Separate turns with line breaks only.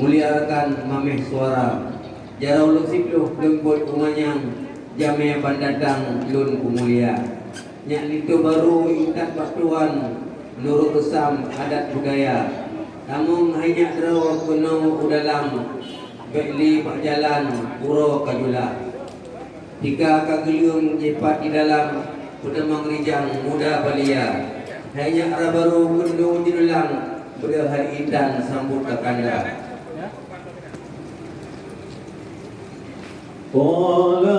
muliakan mameh suara jarau lu sipluh lembut umanyang jameh bandadang lun kumulia nyak itu baru ingat baktuan menurut resam adat budaya namun hanya draw kuno udalam bekli pak jalan puro kajula tiga kageliung jepat di dalam udamang rijang muda balia hanya ara baru kundu dinulang berhari intan sambut kakanda.
Qala